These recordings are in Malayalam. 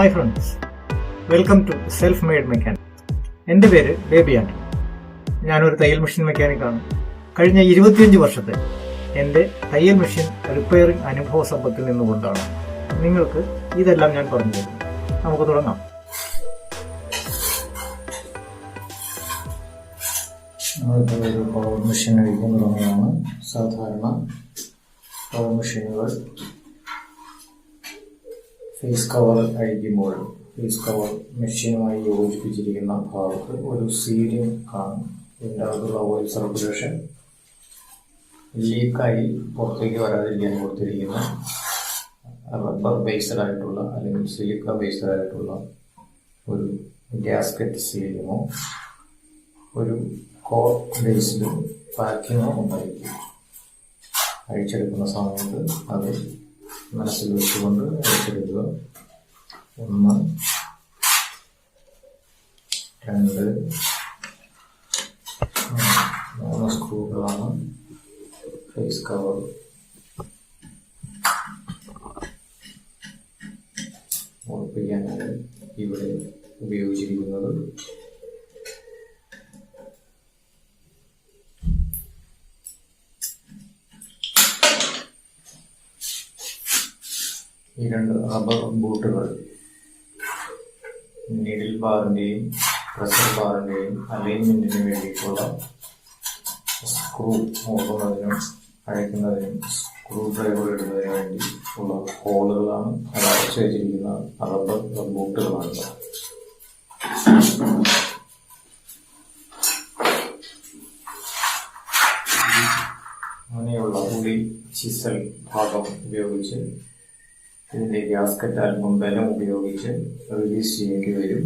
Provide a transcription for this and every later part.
Hi friends, welcome to Selfmade Mechanic. എൻ്റെ പേര് ബേബി ആൻറണ. ഞാനൊരു തയ്യൽ മെഷീൻ മെക്കാനിക്കാണ്. കഴിഞ്ഞ 25 വർഷത്തെ എൻ്റെ തയ്യൽ മെഷീൻ റിപ്പയറിംഗ് അനുഭവ സമ്പത്തിൽ നിന്നുകൊണ്ടാണ് നിങ്ങൾക്ക് ഇതെല്ലാം ഞാൻ പറഞ്ഞു തരുന്നത്. നമുക്ക് തുടങ്ങാം. ഒരു പവർ മെഷീൻ അഴിക്കാൻ തുടങ്ങുകയാണ്. സാധാരണ പവർ മെഷീനുകൾ ഫേസ് കവർ അഴിക്കുമ്പോൾ ഫേസ് കവർ മെഷീനുമായി യോജിപ്പിച്ചിരിക്കുന്ന ഭാഗത്ത് ഒരു സീലിംഗ് കാണും. ഇതിൻ്റെ അകത്തുള്ള ഓയിൽ സർക്കുലേഷൻ ലീക്കായി പുറത്തേക്ക് വരാതിരിക്കാൻ കൊടുത്തിരിക്കുന്ന റബ്ബർ ബേസ്ഡ് ആയിട്ടുള്ള അല്ലെങ്കിൽ സിലിക്ക ബേസ്ഡ് ആയിട്ടുള്ള ഒരു ഗ്യാസ്കറ്റ് സീലിങ്ങോ ഒരു കോർ ബേസ്ഡ് പാക്കിങ്ങോ ഉണ്ടായിരിക്കും. അഴിച്ചെടുക്കുന്ന സമയത്ത് അത് മനസ്സിൽ വെച്ചുകൊണ്ട് അഴിച്ചെടുക്കുക. 1, 2, 3 സ്ക്രൂകളാണ് ഫേസ് കവർ ഉറപ്പിക്കാനായി ഇവിടെ ഉപയോഗിച്ചിരിക്കുന്നത്. ഈ 2 റബ്ബർ ബൂട്ടുകൾ നീഡിൽ ബാറിൻ്റെയും പ്രഷർ ബാറിൻ്റെയും അലൈൻമെൻറ്റിന് വേണ്ടിയിട്ടുള്ള സ്ക്രൂ നോക്കുന്നതിനും അഴിക്കുന്നതിനും സ്ക്രൂ ഡ്രൈവർ ഇടുന്നതിന് വേണ്ടി ഉള്ള ഹോളുകളാണ്. അത് അടച്ചു വെച്ചിരിക്കുന്ന റബ്ബർ ബൂട്ടുകളാണ്. അങ്ങനെയുള്ള ഉളി ചിസൽ ഭാഗം ഉപയോഗിച്ച് ഇതിൻ്റെ ഗ്യാസ്കറ്റ് അല്പം ബലം ഉപയോഗിച്ച് റിലീസ് ചെയ്യേണ്ടി വരും.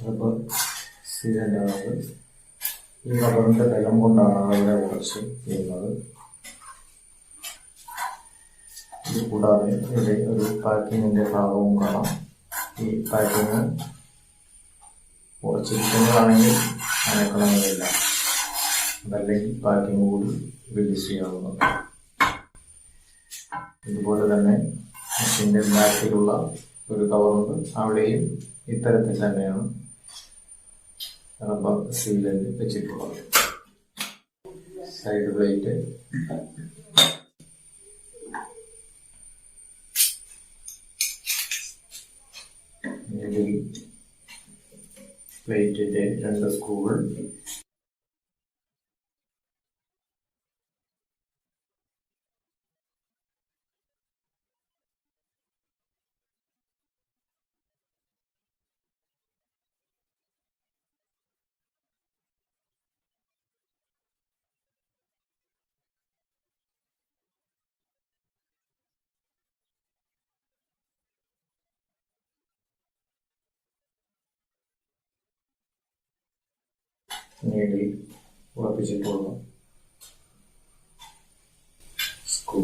റബ്ബർ സീലൻ്റാണത്. ഈ റബ്ബറിൻ്റെ ബലം കൊണ്ടാണ് അവിടെ ഉറച്ച് ചെയ്യുന്നത്. ഇത് കൂടാതെ ഇവിടെ ഒരു പാക്കിങ്ങിൻ്റെ ഭാഗവും കാണാം. ഈ പാക്കിങ് ഉറച്ചിരിക്കുന്നതാണെങ്കിൽ അനക്കണമെന്നില്ല, അതല്ലെങ്കിൽ പാക്കിങ് കൂടി റിലീസ് ചെയ്യാവുന്നത്. ഇതുപോലെ തന്നെ മെഷീൻ്റെ ബാക്കിലുള്ള ഒരു കവറുണ്ട്. അവിടെയും ഇത്തരത്തിൽ തന്നെയാണ് റബ്ബർ സീലൻ്റ് വെച്ചിട്ടുള്ളത്. സൈഡ് പ്ലേറ്റ്, മിഡിൽ പ്ലേറ്റിൻ്റെ 2 സ്ക്രൂകൾ, നീഡിൽ ഉറപ്പിച്ചിട്ടുള്ള സ്ക്രൂ,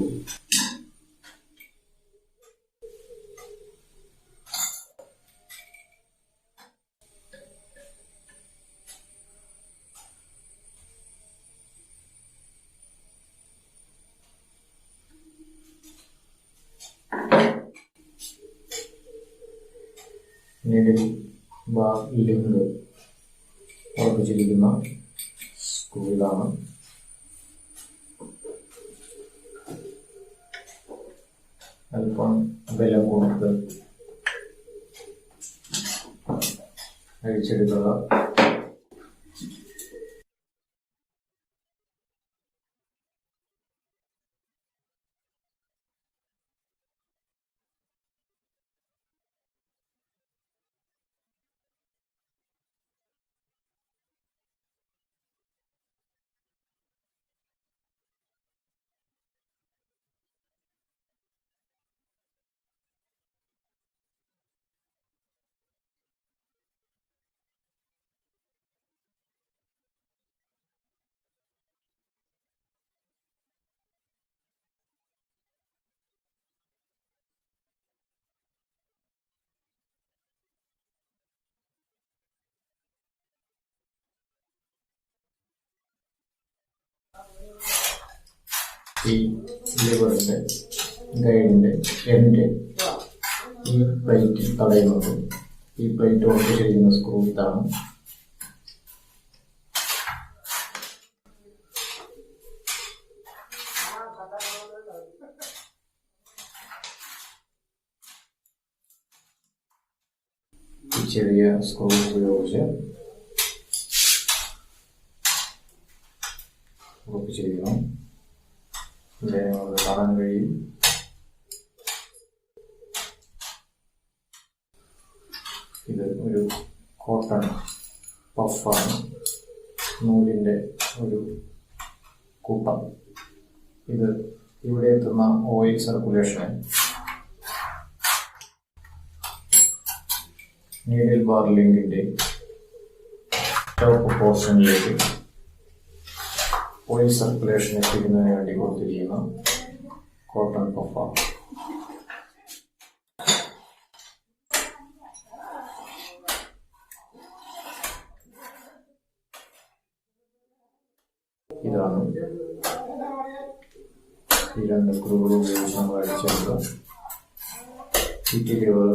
നീഡിൽ ബാർ ലിങ്ക് ഉറപ്പിച്ചിരിക്കുന്ന സ്ക്രൂവിലാണ്. അല്പം ബലം കൊടുത്ത് അഴിച്ചെടുക്കുക. ഈ ലിവറിന്റെ ഗൈഡിന്റെ എൻഡ് ഈ പ്ലേറ്റിൽ തടയുന്നത്. ഈ പ്ലേറ്റ് ഉറപ്പിച്ചിരിക്കുന്ന സ്ക്രൂ ഇതാണ്. ഈ ചെറിയ സ്ക്രൂ ഉപയോഗിച്ച് ഉറപ്പിച്ചിരിക്കണം. ഇവിടെ നമുക്ക് കാണാൻ കഴിയും. ഇത് ഒരു കോട്ടൺ പഫാണ്, നൂലിൻ്റെ ഒരു കൂട്ടം. ഇത് ഇവിടെ എത്തുന്ന ഓയിൽ സർക്കുലേഷനെ നീഡിൽ ബാർ ലിങ്കിൻ്റെ ടോപ്പ് പോർഷനിലേക്ക് ഓയിൽ സർക്കുലേഷൻ എത്തിക്കുന്നതിന് വേണ്ടി കൊടുത്തിരിക്കുന്ന കോട്ടൺ പഫാണ്. ഇതാണ് ഈ രണ്ട് സ്ക്രൂകൾ ഉപയോഗിച്ച് നമ്മൾ അടിച്ചെടുക്കുക. ലിവർ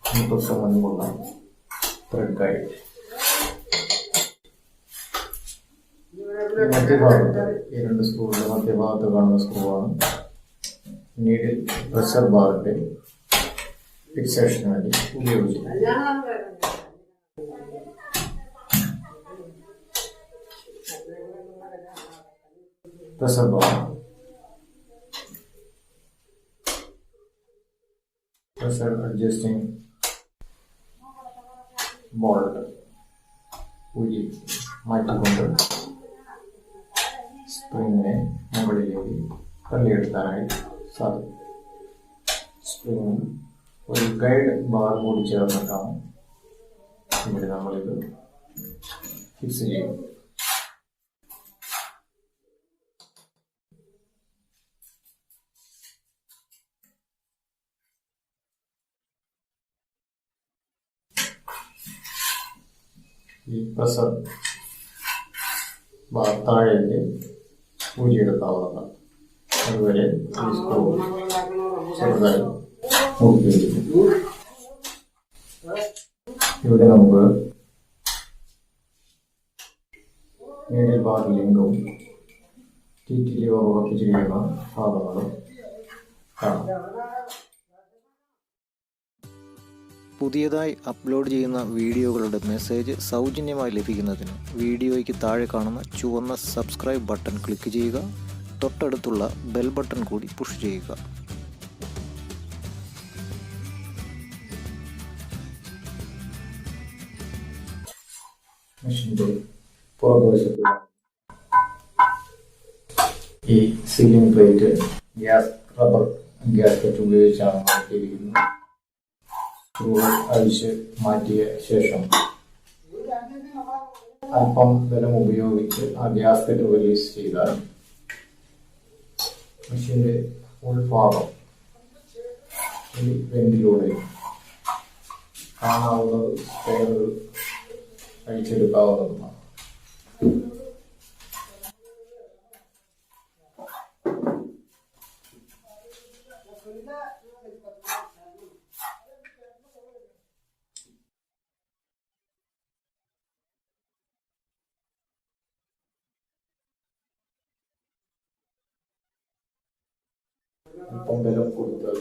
30 മുൻപുള്ള ത്രെഡ് ഗൈഡ്. മധ്യഭാഗത്ത് ഈ രണ്ട് സ്ക്രൂവിന്റെ മധ്യഭാഗത്ത് കാണുന്ന സ്ക്രൂ ആണ് നീഡിൽ പ്രഷർ ബാറിന്റെ ഫിക്സേഷന് വേണ്ടി ഉപയോഗിച്ചിട്ടുണ്ട്. Pressure bar, pressure adjusting bolt ഊരി മാറ്റിക്കൊണ്ട് സ്പ്രിങ്ങിനെ മുകളിലേക്ക് തള്ളിയെടുക്കാനായിട്ട് സാധിക്കും. സ്പ്രിങ്ങിൽ ഒരു ഗൈഡ് ബാർ കൂടി ചേർന്നിട്ടാണ് ഇവിടെ നമ്മളിത് ഫിക്സ് ചെയ്യും. ഈ പ്രഷർ ബാർ താഴേക്ക് ഊരിയെടുക്കാവുന്നതാണ്. അതുവരെ ഈ സ്ക്രൂ ചെറുതായി മുറുക്കിയിരിക്കും. ഇവിടെ നമുക്ക് നീഡിൽ ബാർ ലിങ്കും TT ലിവർ ഉറപ്പിച്ചിരിക്കുന്ന ഭാഗങ്ങളും കാണാം. പുതിയതായി അപ്ലോഡ് ചെയ്യുന്ന വീഡിയോകളുടെ മെസ്സേജ് സൗജന്യമായി ലഭിക്കുന്നതിന് വീഡിയോയ്ക്ക് താഴെ കാണുന്ന ചുവന്ന സബ്സ്ക്രൈബ് ബട്ടൺ ക്ലിക്ക് ചെയ്യുക. തൊട്ടടുത്തുള്ള ബെൽ ബട്ടൺ കൂടി പുഷ് ചെയ്യുക. മെഷീന്റെ പുറകുവശത്ത് ഈ സീലിംഗ് പ്ലേറ്റ് റബ്ബർ ഗ്യാസ്കറ്റ് ഉപയോഗിച്ചാണ് മാറ്റിയിരിക്കുന്നത്. സ്ക്രൂകൾ അഴിച്ച് മാറ്റിയ ശേഷം അല്പം ബലം ഉപയോഗിച്ച് ആ ഗ്യാസ്കറ്റ് റിലീസ് ചെയ്താൽ മെഷീന്റെ ഉൾഭാഗം ഈ വെന്റിലൂടെ കാണാവുന്നത് സ്പെയറുകൾ അഴിച്ചെടുക്കാവുന്നതുമാണ്. അല്പം ബലം കൊടുത്താൽ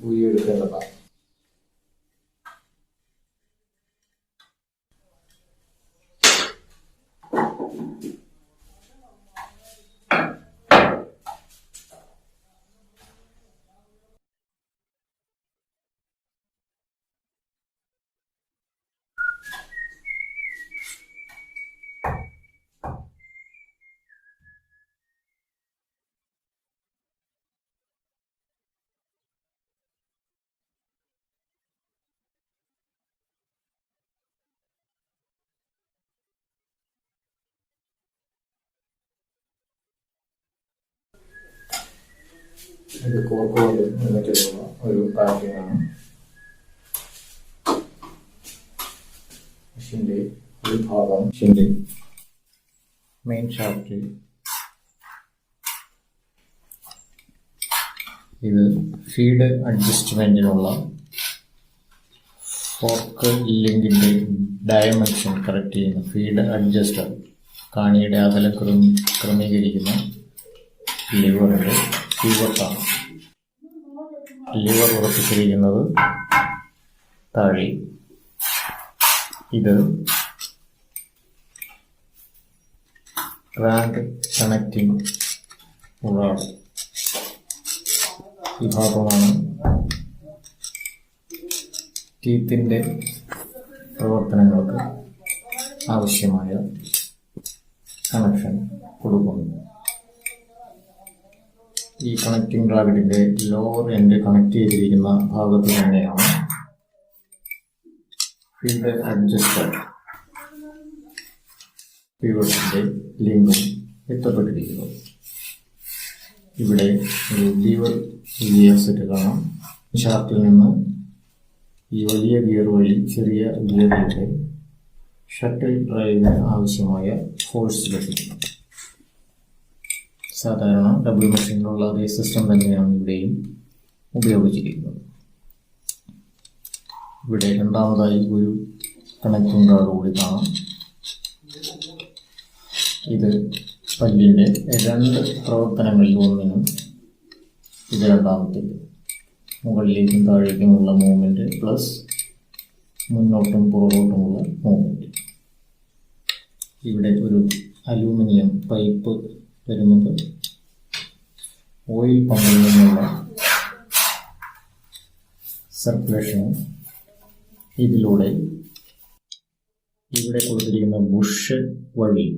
ഊരിയെടുക്കേണ്ടതാണ്. ഇത് കോർക്കുകൊണ്ട് നിർമ്മിച്ചിട്ടുള്ള ഒരു പാക്കിംഗ് ആണ്. മെഷീന്റെ ഒരു ഭാഗം മെഷീന്റെ മെയിൻ ഷാഫ്റ്റ്. ഇത് ഫീഡ് അഡ്ജസ്റ്റ്മെന്റിനുള്ള ഫോർക്ക് ലിങ്കിന്റെ ഡയമെൻഷൻ കറക്റ്റ് ചെയ്യുന്ന ഫീഡ് അഡ്ജസ്റ്റർ, കാണിയുടെ അകലം ക്രമീകരിക്കുന്ന ലിവറിന്റെ പിവറ്റാണ്. ലിവർ ഉറപ്പിച്ചിരിക്കുന്നത് താഴെ. ഇത് ക്രാങ്ക് കണക്റ്റിംഗ് റോഡ് വിഭാഗമാണ്. ടീത്തിന്റെ പ്രവർത്തനങ്ങൾക്ക് ആവശ്യമായ കണക്ഷൻ കൊടുക്കുന്നു. ഈ കണക്റ്റിംഗ് ബ്രാക്കറ്റിന്റെ ലോവർ എൻഡ് കണക്ട് ചെയ്തിരിക്കുന്ന ഭാഗത്ത് തന്നെയാണ് ഫീഡ് അഡ്ജസ്റ്റർ പിവറ്റിന്റെ ലിങ്കും എത്തപ്പെട്ടിരിക്കുന്നത്. ഇവിടെ ഒരു ലീവർ ഗിയർ സെറ്റ് കാണാം. ഷാഫ്റ്റിൽ നിന്ന് ഈ വലിയ ഗിയർ വഴി ചെറിയ ഗിയറിലൂടെ ഷട്ടിൽ ഡ്രൈവിന് ആവശ്യമായ ഫോഴ്സ് ലഭിക്കുന്നു. സാധാരണ ഡബിൾ മെഷീനിലുള്ള അതേ സിസ്റ്റം തന്നെയാണ് ഇവിടെയും ഉപയോഗിച്ചിരിക്കുന്നത്. ഇവിടെ രണ്ടാമതായി ഒരു കണക്റ്റിംഗ് റോഡ് കൂടി കാണാം. ഇത് പല്ലിൻ്റെ രണ്ട് പ്രവർത്തനങ്ങളിൽ ഒന്നിനും ഇത് രണ്ടാമത്തേത് മുകളിലേക്കും താഴേക്കുമുള്ള മൂവ്മെൻറ്റ് പ്ലസ് മുന്നോട്ടും പുറകോട്ടുമുള്ള മൂവ്മെൻറ്റ്. ഇവിടെ ഒരു അലൂമിനിയം പൈപ്പ് വരുന്നുണ്ട്. ഓയിൽ പമ്പിൽ നിന്നുള്ള സർക്കുലേഷൻ ഇതിലൂടെ ഇവിടെ കൊടുത്തിരിക്കുന്ന ബുഷ് വഴി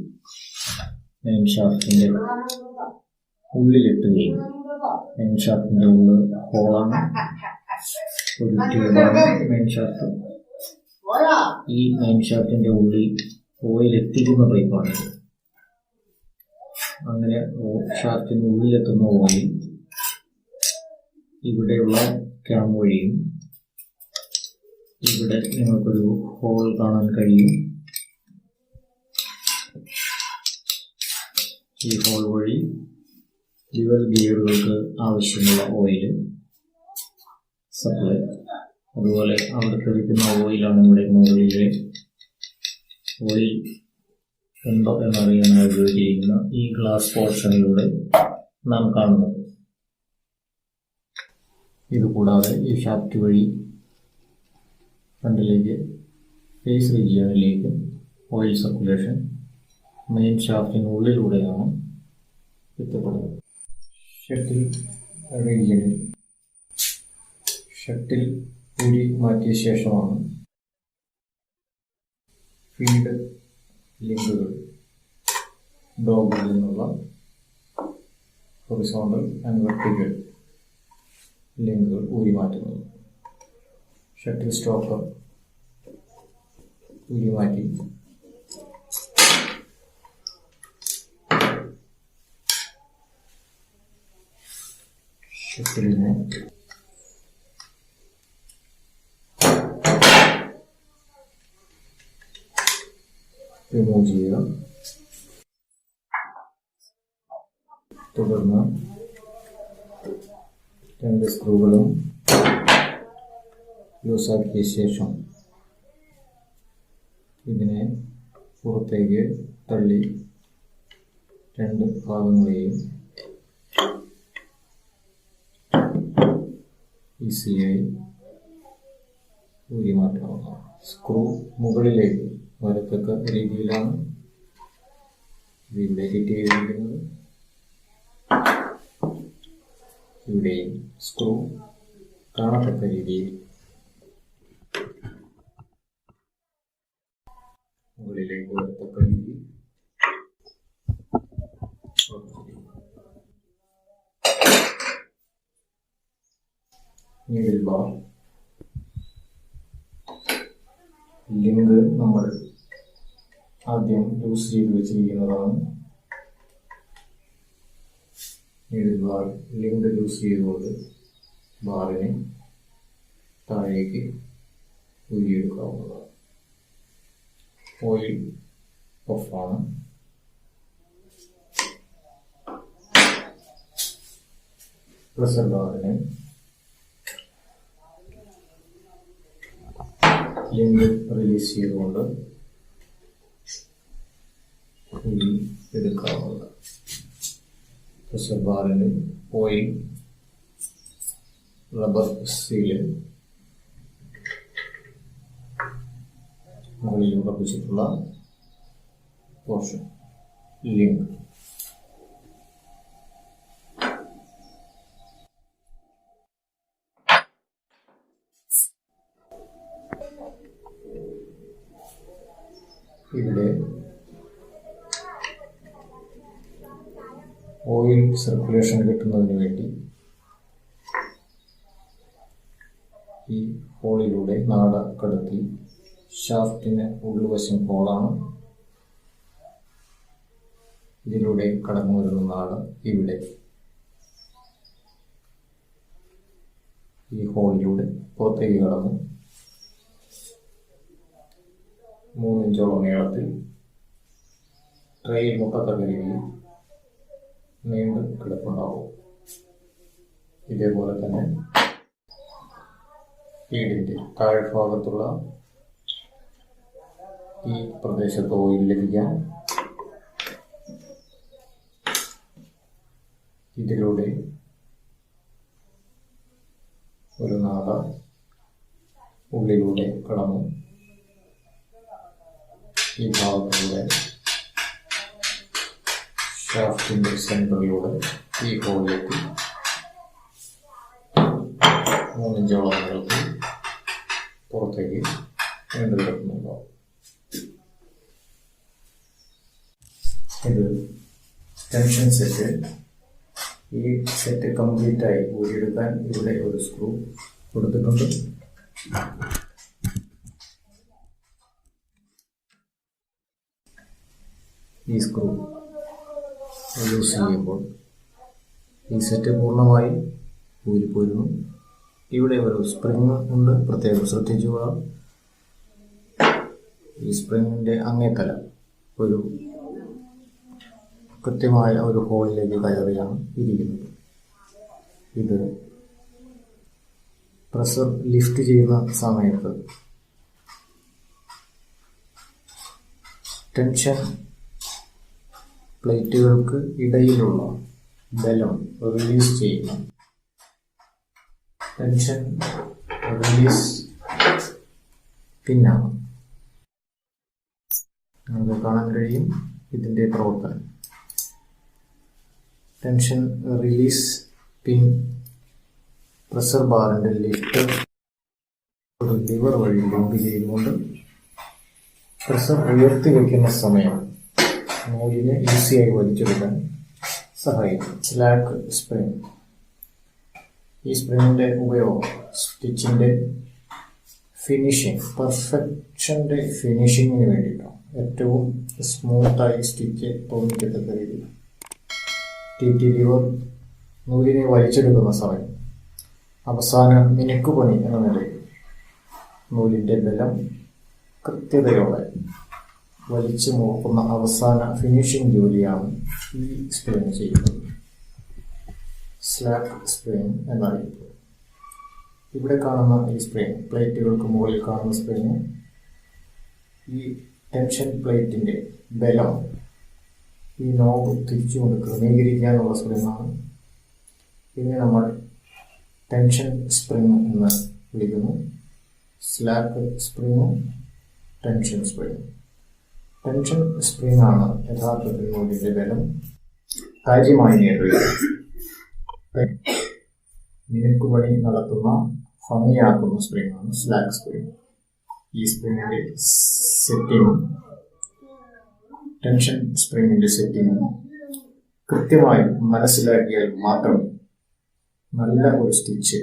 മെയിൻ ഷാഫ്റ്റിൻ്റെ ഉള്ളിലെത്തുകയും മെയിൻ ഷാഫ്റ്റിൻ്റെ ഉള്ളിൽ ഹോളാണ്, ഒരു ട്യൂബാണ് മെയിൻ ഷാഫ്റ്റ്. ഈ മെയിൻ ഷാഫ്റ്റിൻ്റെ ഉള്ളിൽ ഓയിൽ എത്തിക്കുന്ന പൈപ്പാണിത്. അങ്ങനെ ഷാഫ്റ്റിന് ഉള്ളിലെത്തുന്ന ഓയിൽ ഇവിടെയുള്ള ക്യാം വഴിയും ഇവിടെ നിങ്ങൾക്കൊരു ഹോൾ കാണാൻ കഴിയും. ഈ ഹോൾ വഴി ഡ്യുവൽ ഗിയറുകൾക്ക് ആവശ്യമുള്ള ഓയിൽ സപ്ലൈ. അതുപോലെ അവിടെ തെളിക്കുന്ന ഓയിലാണ് ഇവിടെ മുകളിലെ ഓയിൽ ഉണ്ടോ എന്നറിയാനായി ഉപയോഗിച്ചിരിക്കുന്ന ഈ ഗ്ലാസ് പോർഷനിലൂടെ നാം കാണുന്നത്. ഇതുകൂടാതെ ഈ ഷാഫ്റ്റ് വഴി ഫ്രണ്ടിലേക്ക് ഫേസ് റീജിയണിലേക്ക് ഓയിൽ സർക്കുലേഷൻ മെയിൻ ഷാഫ്റ്റിനുള്ളിലൂടെയാണ് എത്തപ്പെടുന്നത്. ഷട്ടിൽ റീജിയണിൽ ഷട്ടിൽ ഊരി മാറ്റിയ ശേഷമാണ് ഫീഡ് ലിങ്കുകൾ ഡോഗിൽ നിന്നുള്ള ഹൊറിസോണ്ടൽ ആൻഡ് വെർട്ടിക്കൽ ലിങ്കുകൾ ഊരി മാറ്റുന്നത്. ഷട്ടിൽ സ്റ്റോപ്പർ ഊരി മാറ്റി ഷട്ടിലിനെ റിമൂവ് ചെയ്യുക. തുടർന്ന് രണ്ട് സ്ക്രൂകളും ലൂസാക്കിയ ശേഷം ഇതിനെ പുറത്തേക്ക് തള്ളി രണ്ട് ഭാഗങ്ങളെയും ഈസിയായി ഊരി മാറ്റാവുന്നതാണ്. സ്ക്രൂ മുകളിലേക്ക് വരത്തക്ക രീതിയിലാണ് ഇതിവിടെ ഫിറ്റ് ചെയ്തിരിക്കുന്നത്. ഇവിടെയും സ്ക്രൂ കാണത്തക്ക രീതിയിൽ മുകളിലേക്ക് വരത്തക്ക രീതിയിൽ നീഡിൽ ബാർ ലിങ്ക് നമ്മൾ ആദ്യം യൂസ് ചെയ്ത് വെച്ചിരിക്കുന്നതാണ്. നീഡിൽ ബാർ ലിങ്ക് യൂസ് ചെയ്തുകൊണ്ട് ബാറിനെ താഴേക്ക് ഊരിയെടുക്കാവുന്നതാണ്. ഓയിൽ ഓഫാണ്. പ്രഷർ ബാറിന് ലിങ്ക് റിലീസ് ചെയ്തുകൊണ്ട് എടുക്കാവുന്നത്. പ്രഷർ ബാറിന് ഓയിൽ, റബ്ബർ സീല് മുകളിൽ ഉറപ്പിച്ചിട്ടുള്ള പോർഷൻ ലിങ്ക്. ഇവിടെ ഓയിൽ സർക്കുലേഷൻ കിട്ടുന്നതിന് വേണ്ടി ഈ ഹോളിലൂടെ നാട കടത്തി ഷാഫ്റ്റിന് ഉൾവശം ഹോളാണ്. ഇതിലൂടെ കടന്നു വരുന്ന നാട ഇവിടെ ഈ ഹോളിലൂടെ പുറത്തേക്ക് കടന്നു 3 ഇഞ്ചോളം നീളത്തിൽ ട്രെയിൽ മുട്ടത്തക്ക രീതിയിൽ നീണ്ട് കിടപ്പുണ്ടാവും. ഇതേപോലെ തന്നെ ഫീഡിന്റെ താഴ്ഭാഗത്തുള്ള ഈ പ്രദേശത്ത് ഓയിൽ ലഭിക്കാൻ ഇതിലൂടെ ഒരു നാട ഉള്ളിലൂടെ കടന്നു ഈ ഭാഗത്തിലൂടെ ഷാഫ്റ്റിന്റെ സെന്ററിലൂടെ ഈ ഹോളിലെത്തി 3 ഇഞ്ചോളം നീളത്തിൽ പുറത്തേക്ക് നീണ്ടുകിടക്കുന്നുണ്ടാവും. ഇത് ടെൻഷൻ സെറ്റ്. ഈ സെറ്റ് കംപ്ലീറ്റ് ആയി ഊരിയെടുക്കാൻ ഇവിടെ ഒരു സ്ക്രൂ കൊടുത്തിട്ടുണ്ട്. ഈ സ്ക്രൂ യൂസ് ചെയ്യുമ്പോൾ ഈ സെറ്റ് പൂർണ്ണമായി ഊരിപ്പോരുന്നു. ഇവിടെ ഒരു സ്പ്രിങ് ഉണ്ട്, പ്രത്യേകം ശ്രദ്ധിക്കുക. ഈ സ്പ്രിങ്ങിന്റെ അങ്ങേത്തല ഒരു കൃത്യമായ ഒരു ഹോളിലേക്ക് കയറിയാണ് ഇരിക്കുന്നത്. ഇത് പ്രഷർ ലിഫ്റ്റ് ചെയ്യുന്ന സമയത്ത് ടെൻഷൻ പ്ലേറ്റുകൾക്ക് ഇടയിലുള്ള ബലം റിലീസ് ചെയ്യുന്നു. ടെൻഷൻ റിലീസ് പിന്നാണ്. നമുക്ക് കാണാൻ കഴിയും ഇതിൻ്റെ പ്രവർത്തനം. ടെൻഷൻ റിലീസ് പിൻ പ്രഷർ ബാറിൻ്റെ ലിഫ്റ്റ് ഒരു ലിവർ വഴി ലിങ്ക് ചെയ്തുകൊണ്ട് പ്രഷർ ഉയർത്തി വയ്ക്കുന്ന സമയം നൂലിനെ ഈസിയായി വലിച്ചെടുക്കാൻ സഹായിക്കും. Slack spring. ഈ സ്പ്രിങ്ങിന്റെ ഉപയോഗം സ്റ്റിച്ചിന്റെ ഫിനിഷിങ്, പെർഫെക്ഷന്റെ ഫിനിഷിങ്ങിന് വേണ്ടിയിട്ടാണ്. ഏറ്റവും സ്മൂത്തായി സ്റ്റിച്ച് തോന്നിക്കത്തക്ക രീതിയിൽ ടി ലിവർ നൂലിനെ വലിച്ചെടുക്കുന്ന സമയം അവസാന മിനുക്കുപണി എന്ന നിലയിൽ നൂലിന്റെ ബലം കൃത്യതയോടെ വലിച്ചു നോക്കുന്ന അവസാന ഫിനിഷിംഗ് ജോലിയാണ് ഈ സ്പ്രിങ് ചെയ്യുന്നത്. സ്ലാക്ക് സ്പ്രിങ് എന്നറിയപ്പെടും. ഇവിടെ കാണുന്ന ഈ സ്പ്രിങ്, പ്ലേറ്റുകൾക്ക് മുകളിൽ കാണുന്ന സ്പ്രിങ്, ഈ ടെൻഷൻ പ്ലേറ്റിന്റെ ബലം ഈ നോബ് തിരിച്ചുകൊണ്ട് ക്രമീകരിക്കാനുള്ള സ്പ്രിങ്ങാണ്. ഇതിനെ നമ്മൾ ടെൻഷൻ സ്പ്രിങ് എന്ന് വിളിക്കുന്നു. സ്ലാക്ക് സ്പ്രിങ്ങും ടെൻഷൻ സ്പ്രിങ്. ടെൻഷൻ സ്പ്രിങ് ആണ് യഥാർത്ഥത്തിൽ നൂലിന്റെ ബലം കാര്യമായി നേടുകയാണ്. മിനുക്കുപണി നടത്തുന്ന ഭംഗിയാക്കുന്ന സ്പ്രിങ് ആണ് സ്ലാക്ക് സ്പ്രിങ്. ഈ സ്പ്രിങ്ങിന്റെ സെറ്റിങ്ങും ടെൻഷൻ സ്പ്രിങ്ങിന്റെ സെറ്റിങ്ങും കൃത്യമായി മനസ്സിലാക്കിയാൽ മാത്രമേ നല്ല ഒരു സ്റ്റിച്ച്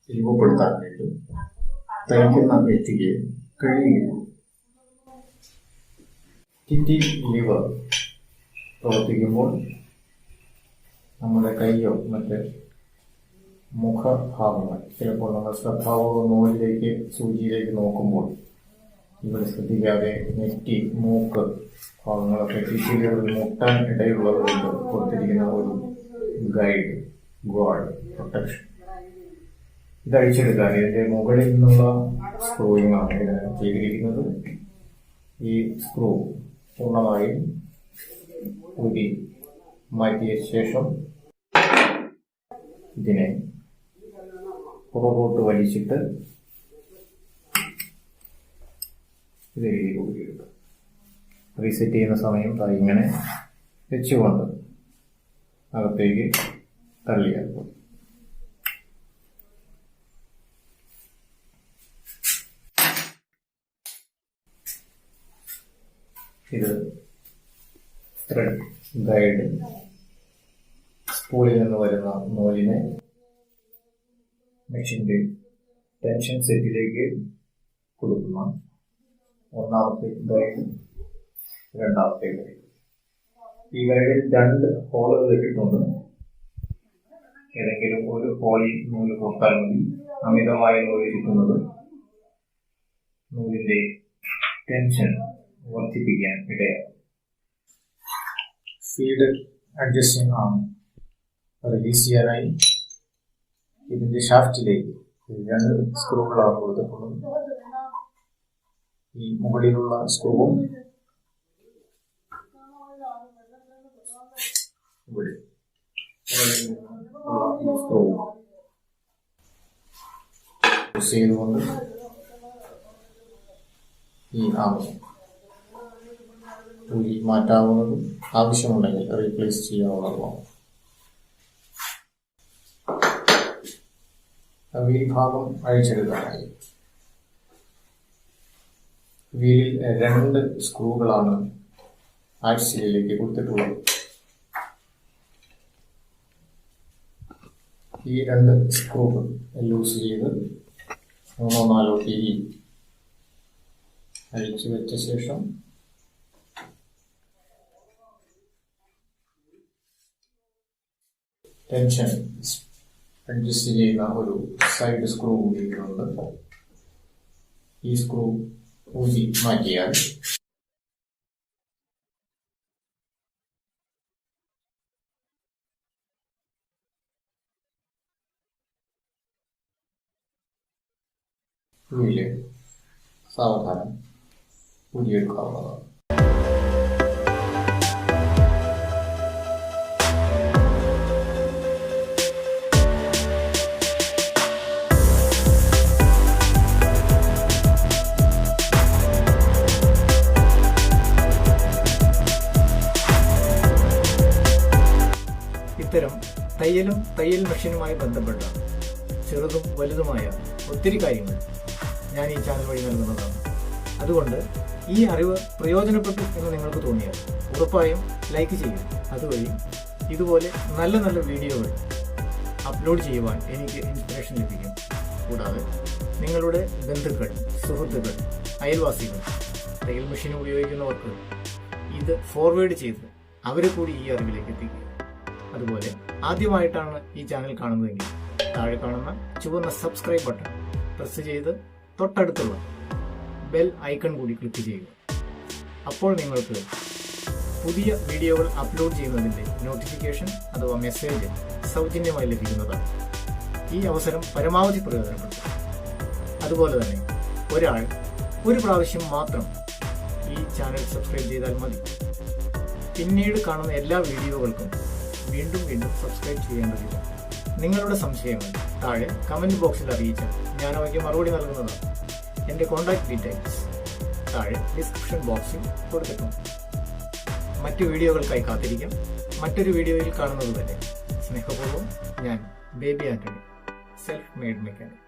രൂപപ്പെടുത്താനായിട്ട് തയ്ക്കുന്ന വ്യക്തിക്ക് കഴിയുകയുള്ളൂ. ടി ലിവർ പ്രവർത്തിക്കുമ്പോൾ നമ്മുടെ കൈയോ മറ്റ് മുഖഭാഗങ്ങൾ ചിലപ്പോൾ നമ്മൾ ശ്രദ്ധാപൂർവ്വം നൂലിലേക്ക് സൂചിയിലേക്ക് നോക്കുമ്പോൾ ഇവിടെ ശ്രദ്ധിക്കാതെ നെറ്റി, മൂക്ക് ഭാഗങ്ങളൊക്കെ ടി ലിവറിൽ മുട്ടാൻ ഇടയുള്ളത് കൊണ്ട് കൊടുത്തിരിക്കുന്ന ഒരു ഗൈഡ് ഗാർഡ് പ്രൊട്ടക്ഷൻ. ഇത് അഴിച്ചെടുക്കാൻ ഇതിന്റെ മുകളിൽ നിന്നുള്ള സ്ക്രൂയിങ് ആണ് ഇതിന് ചെയ്തിരിക്കുന്നത്. ഈ സ്ക്രൂ പൂർണ്ണമായും ഊരി മാറ്റിയ ശേഷം ഇതിനെ പുറകോട്ട് വലിച്ചിട്ട് ഇത് ഊരിയെടുക്കുക. റീസെറ്റ് ചെയ്യുന്ന സമയം ഇങ്ങനെ വെച്ചുകൊണ്ട് അകത്തേക്ക് തള്ളിയാൽ മതി. ഇത് ത്രെഡ് ഗൈഡ് സ്പൂളിൽ നിന്ന് വരുന്ന നൂലിനെ മെഷീന്റെ ടെൻഷൻ സെറ്റിലേക്ക് കൊടുക്കുന്ന ഒന്നാമത്തെ ഗൈഡ്, രണ്ടാമത്തെ ഗൈഡ്. ഈ ഗൈഡിൽ 2 ഹോളുകൾ ഇട്ടിട്ടുണ്ട്. ഏതെങ്കിലും ഒരു ഹോളിൽ നൂല് കൊടുത്താൽ മതി. അമിതമായ നൂല് ഇരിക്കുന്നത് നൂലിന്റെ ടെൻഷൻ വർദ്ധിപ്പിക്കാൻ ഇടയാകും. ഫീഡ് അഡ്ജസ്റ്റിംഗ് ആണ് റിലീസ് ചെയ്യാനായി ഇതിന്റെ ഷാഫ്റ്റിലേക്ക് 2 സ്ക്രൂകളാണ് കൊടുത്തിട്ടുള്ളത്. ഈ മുകളിലുള്ള സ്ക്രൂവും ഇവിടെ സ്ക്രൂവും യൂസ് ചെയ്തുകൊണ്ട് ഈ ഊരി മാറ്റാവുന്നതും ആവശ്യമുണ്ടെങ്കിൽ റീപ്ലേസ് ചെയ്യാവുന്നതുമാണ്. വീൽ ഭാഗം അഴിച്ചെടുക്കാനായി വീലിൽ 2 സ്ക്രൂകളാണ് ആക്സിലിലേക്ക് കൊടുത്തിട്ടുള്ളത്. ഈ 2 സ്ക്രൂകൾ ലൂസ് ചെയ്ത് 3-4 തിരി അഴിച്ചു വെച്ച ശേഷം ടെൻഷൻ അഡ്ജസ്റ്റ് ചെയ്യുന്ന ഒരു സൈഡ് സ്ക്രൂ കൂടിയിട്ടുണ്ട്. ഈ സ്ക്രൂ ഊരി മാറ്റിയാൽ വീല് സാവധാനം ഊരിയെടുക്കാവുന്നതാണ്. ഇത്തരം തയ്യൽ മെഷീനുമായി ബന്ധപ്പെട്ട ചെറുതും വലുതുമായ ഒത്തിരി കാര്യങ്ങൾ ഞാൻ ഈ ചാനൽ വഴി നൽകുന്നതാണ്. അതുകൊണ്ട് ഈ അറിവ് പ്രയോജനപ്പെട്ടു എന്ന് നിങ്ങൾക്ക് തോന്നിയാൽ ഉറപ്പായും ലൈക്ക് ചെയ്യും. അതുവഴി ഇതുപോലെ നല്ല നല്ല വീഡിയോകൾ അപ്ലോഡ് ചെയ്യുവാൻ എനിക്ക് ഇൻസ്പിറേഷൻ ലഭിക്കും. കൂടാതെ നിങ്ങളുടെ ബന്ധുക്കൾ, സുഹൃത്തുക്കൾ, അയൽവാസികൾ, തയ്യൽ മെഷീൻ ഉപയോഗിക്കുന്നവർക്ക് ഇത് ഫോർവേഡ് ചെയ്ത് അവരെ കൂടി ഈ അറിവിലേക്ക് എത്തിക്കുക. അതുപോലെ ആദ്യമായിട്ടാണ് ഈ ചാനൽ കാണുന്നതെങ്കിൽ താഴെ കാണുന്ന ചുവന്ന സബ്സ്ക്രൈബ് ബട്ടൺ പ്രസ് ചെയ്ത് തൊട്ടടുത്തുള്ള ബെൽ ഐക്കൺ കൂടി ക്ലിക്ക് ചെയ്യുക. അപ്പോൾ നിങ്ങൾക്ക് പുതിയ വീഡിയോകൾ അപ്ലോഡ് ചെയ്യുന്നതിൻ്റെ നോട്ടിഫിക്കേഷൻ അഥവാ മെസ്സേജ് സൗജന്യമായി ലഭിക്കുന്നതാണ്. ഈ അവസരം പരമാവധി പ്രയോജനപ്പെടുത്തുക. അതുപോലെ തന്നെ ഒരാൾ ഒരു പ്രാവശ്യം മാത്രം ഈ ചാനൽ സബ്സ്ക്രൈബ് ചെയ്താൽ മതി. പിന്നീട് കാണുന്ന എല്ലാ വീഡിയോകൾക്കും വീണ്ടും സബ്സ്ക്രൈബ് ചെയ്യേണ്ടതില്ല. നിങ്ങളുടെ സംശയങ്ങൾ താഴെ കമന്റ് ബോക്സിൽ അറിയിച്ചാൽ ഞാൻ അവയ്ക്ക് മറുപടി നൽകുന്നതാണ്. എൻ്റെ കോൺടാക്ട് ഡീറ്റെയിൽസ് താഴെ ഡിസ്ക്രിപ്ഷൻ ബോക്സിൽ കൊടുത്തിട്ടുണ്ട്. മറ്റു വീഡിയോകൾക്കായി കാത്തിരിക്കാം. മറ്റൊരു വീഡിയോയിൽ കാണുന്നത് വരെ സ്നേഹപൂർവ്വം ഞാൻ baby Antony, self made mechanic.